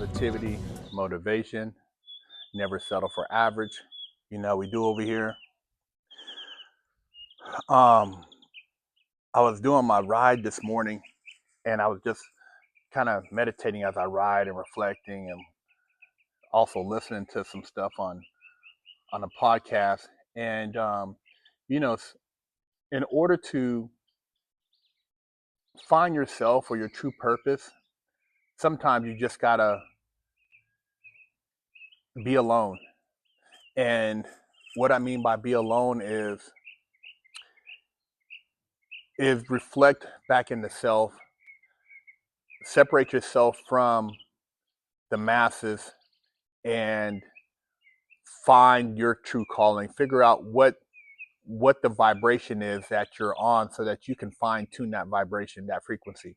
positivity, motivation, never settle for average. We do over here. Um, I was doing my ride this morning and I was just kind of meditating as I ride and reflecting and also listening to some stuff on a podcast. And, you know, in order to find yourself or your true purpose, sometimes you just gotta be alone. And what I mean by be alone is reflect back into self, separate yourself from the masses, and find your true calling. Figure out what the vibration is that you're on, so that you can fine tune that vibration, that frequency.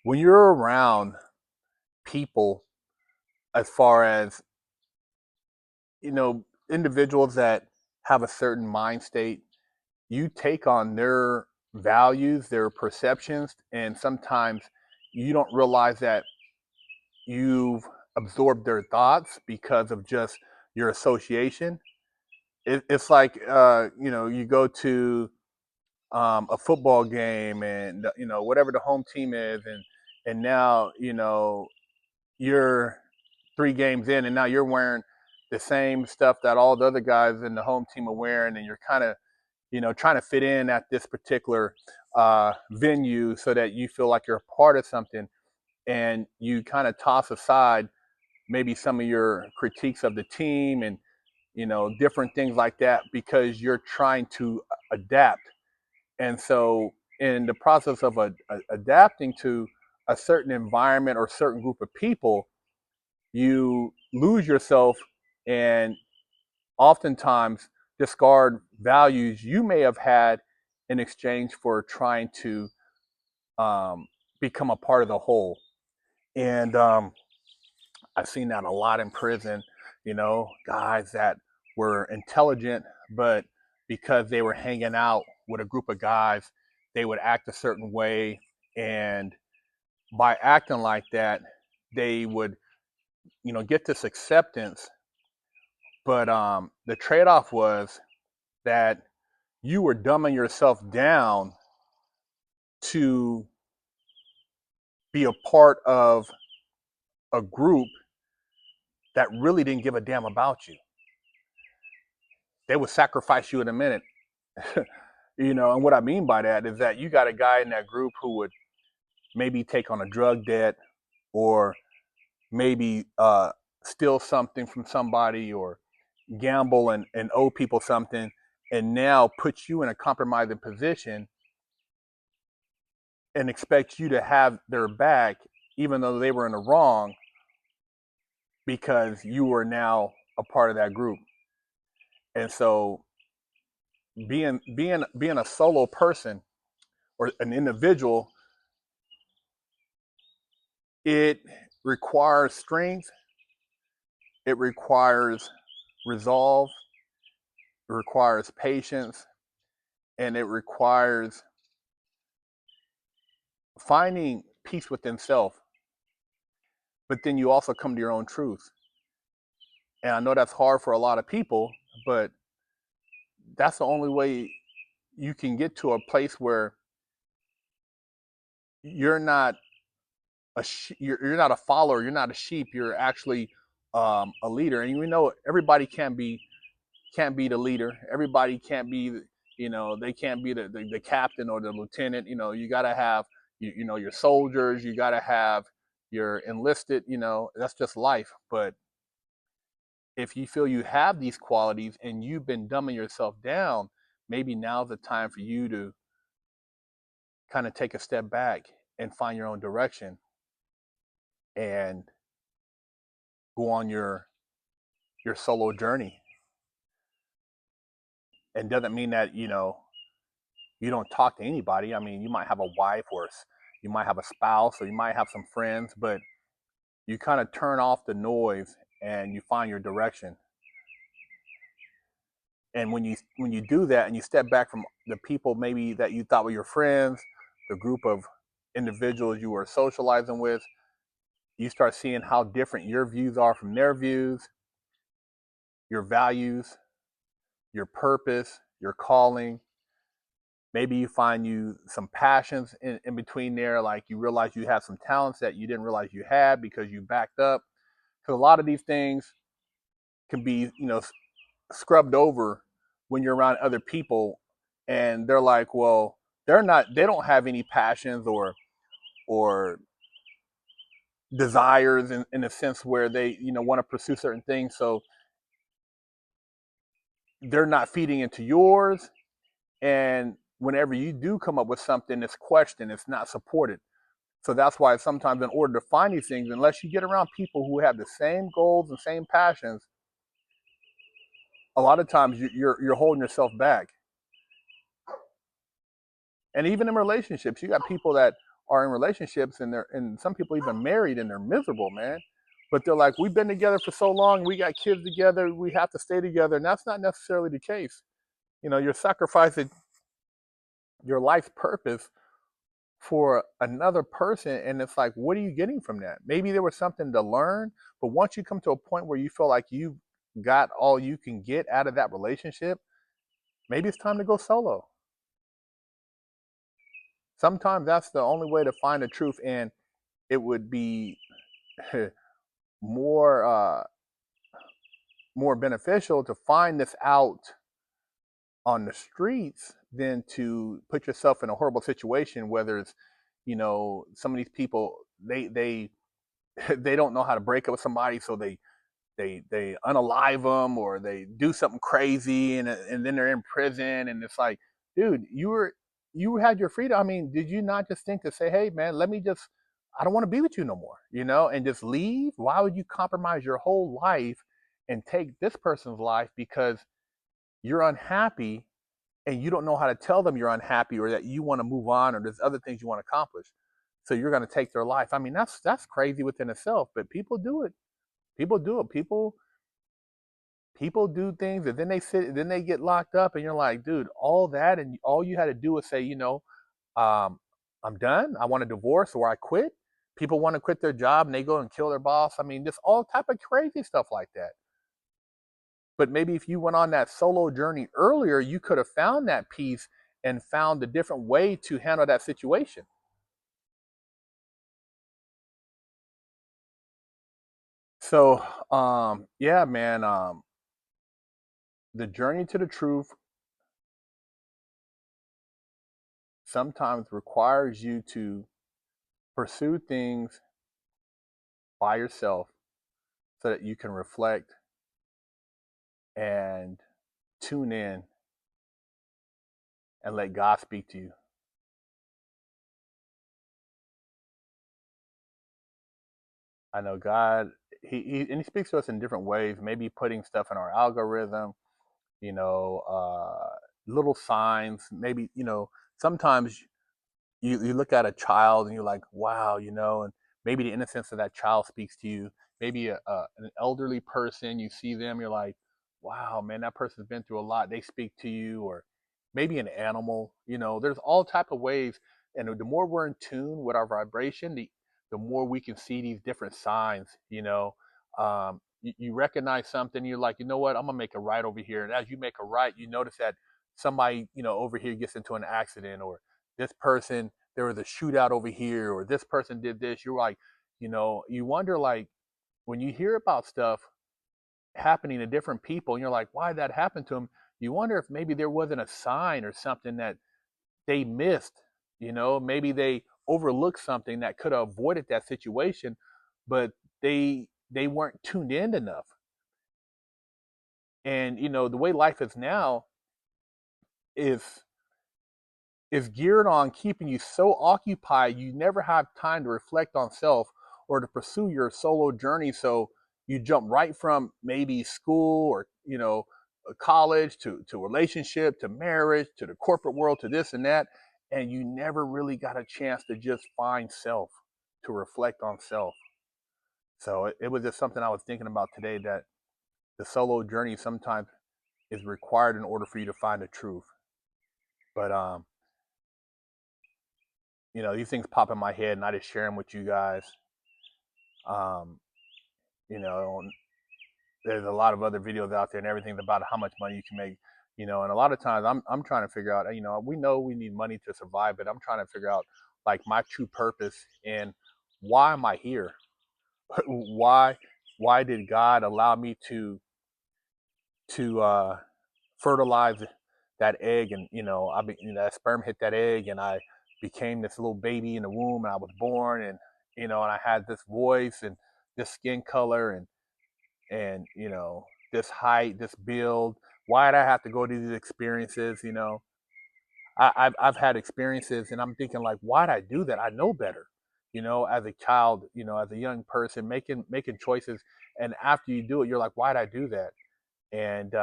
When you're around people, as far as individuals that have a certain mind state, you take on their values, their perceptions, and sometimes you don't realize that you've absorbed their thoughts because of just your association. It's like you go to a football game, and whatever the home team is, and now you're 3 games in, and now you're wearing the same stuff that all the other guys in the home team are wearing, and you're kind of trying to fit in at this particular venue so that you feel like you're a part of something, and you kind of toss aside maybe some of your critiques of the team and different things like that, because you're trying to adapt. And so in the process of adapting to a certain environment or certain group of people, you lose yourself and oftentimes discard values you may have had in exchange for trying to become a part of the whole. And I've seen that a lot in prison, guys that were intelligent, but because they were hanging out with a group of guys, they would act a certain way. And by acting like that, they would, get this acceptance. But the trade off was that you were dumbing yourself down to be a part of a group that really didn't give a damn about you. They would sacrifice you in a minute. And what I mean by that is that you got a guy in that group who would maybe take on a drug debt, or maybe steal something from somebody, or gamble and owe people something, and now put you in a compromising position and expect you to have their back, even though they were in the wrong, because you were now a part of that group. And so being a solo person or an individual, it requires strength, it requires resolve, it requires patience, and it requires finding peace within self. But then you also come to your own truth. And I know that's hard for a lot of people, but that's the only way you can get to a place where you're not you're not a follower, you're not a sheep, you're actually a leader. And we know everybody can't be the leader. Everybody can't be, they can't be the captain or the lieutenant. You got to have, your soldiers, you got to have your enlisted, that's just life. But if you feel you have these qualities and you've been dumbing yourself down, maybe now's the time for you to kind of take a step back and find your own direction and go on your solo journey. And doesn't mean that, you don't talk to anybody. I mean, you might have a wife, or you might have a spouse, or you might have some friends, but you kind of turn off the noise and you find your direction. And when you do that and you step back from the people maybe that you thought were your friends, the group of individuals you were socializing with, you start seeing how different your views are from their views, your values, your purpose, your calling. Maybe you find you some passions in between there, like you realize you have some talents that you didn't realize you had because you backed up. Because a lot of these things can be, scrubbed over when you're around other people, and they're like, well, they don't have any passions or desires in a sense where they, want to pursue certain things. So they're not feeding into yours. And whenever you do come up with something that's questioned, it's not supported. So that's why sometimes in order to find these things, unless you get around people who have the same goals and same passions, a lot of times you're holding yourself back. And even in relationships, you got people that are in relationships and some people even married and they're miserable, man. But they're like, we've been together for so long, we got kids together, we have to stay together. And that's not necessarily the case. You're sacrificing your life's purpose for another person, and it's like, what are you getting from that? Maybe there was something to learn, but once you come to a point where you feel like you've got all you can get out of that relationship, maybe it's time to go solo. Sometimes that's the only way to find the truth, and it would be more more beneficial to find this out on the streets than to put yourself in a horrible situation. Whether it's, some of these people, they they don't know how to break up with somebody, so they unalive them or they do something crazy, and then they're in prison, and it's like, dude, you had your freedom. I mean, did you not just think to say, hey man, I don't want to be with you no more, and just leave? Why would you compromise your whole life and take this person's life because you're unhappy and you don't know how to tell them you're unhappy or that you want to move on or there's other things you want to accomplish? So you're going to take their life. I mean, that's crazy within itself, but people do it. People do it. People do things and then they get locked up, and you're like, dude, all that, and all you had to do was say, um, I'm done. I want a divorce or I quit. People want to quit their job and they go and kill their boss. I mean, just all type of crazy stuff like that. But maybe if you went on that solo journey earlier, you could have found that peace and found a different way to handle that situation. So, yeah, man, the journey to the truth sometimes requires you to pursue things by yourself so that you can reflect and tune in and let God speak to you. I know God, he speaks to us in different ways, maybe putting stuff in our algorithm, you know, little signs, maybe, sometimes you look at a child and you're like, wow, and maybe the innocence of that child speaks to you. Maybe an elderly person, you see them, you're like, wow, man, that person's been through a lot. They speak to you. Or maybe an animal. There's all type of ways, and the more we're in tune with our vibration, the more we can see these different signs. You recognize something, you're like, you know what, I'm gonna make a right over here, and as you make a right, you notice that somebody, over here gets into an accident, or this person, there was a shootout over here, or this person did this. You're like, you wonder, like, when you hear about stuff happening to different people and you're like, why did that happen to them? You wonder if maybe there wasn't a sign or something that they missed. Maybe they overlooked something that could have avoided that situation, but they weren't tuned in enough. And the way life is now is is geared on keeping you so occupied you never have time to reflect on self or to pursue your solo journey. So you jump right from maybe school or college to relationship to marriage to the corporate world to this and that, and you never really got a chance to just find self, to reflect on self. So it was just something I was thinking about today, that the solo journey sometimes is required in order for you to find the truth. But these things pop in my head, and I just share them with you guys. Um, you know, there's a lot of other videos out there and everything about how much money you can make. You know, and a lot of times I'm trying to figure out. You know, we know we need money to survive, but I'm trying to figure out like my true purpose and why am I here? why why did God allow me to fertilize that egg, and that sperm hit that egg, and I became this little baby in the womb, and I was born, and and I had this voice and this skin color and this height, this build. Why did I have to go to these experiences? I've had experiences, and I'm thinking like, why did I do that? I know better. As a child, as a young person, making choices, and after you do it, you're like, why did I do that? And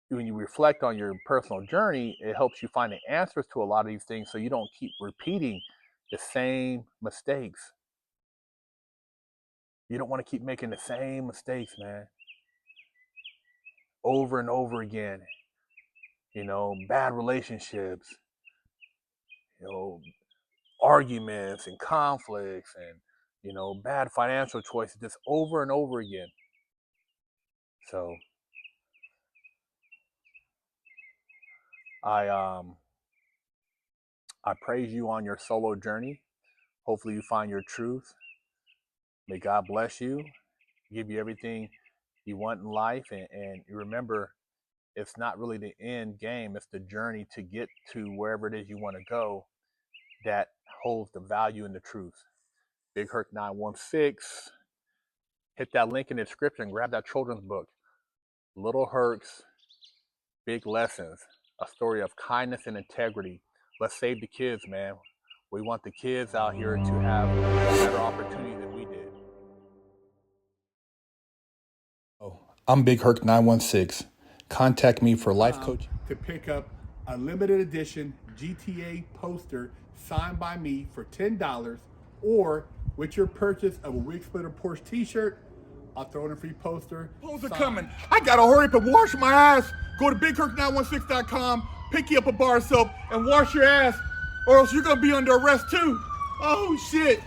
when you reflect on your personal journey, it helps you find the answers to a lot of these things, so you don't keep repeating the same mistakes. You don't want to keep making the same mistakes, man, over and over again. Bad relationships, arguments and conflicts, and bad financial choices, just over and over again. So I praise you on your solo journey. Hopefully you find your truth. May God bless you, give you everything you want in life, and you remember, it's not really the end game, it's the journey to get to wherever it is you want to go that holds the value and the truth. BigHerc916, hit that link in the description, grab that children's book, Little Herc's Big Lessons, a story of kindness and integrity. Let's save the kids, man. We want the kids out here to have a better opportunity than we did. I'm BigHerc916. Contact me for life coaching. To pick up a limited edition GTA poster signed by me for $10, or with your purchase of a Wig Splitter Porsche t-shirt, I'll throw in a free poster. Clothes are coming. I gotta hurry up and wash my ass. Go to BigHerc916.com, pick you up a bar of soap, and wash your ass, or else you're gonna be under arrest too. Oh shit.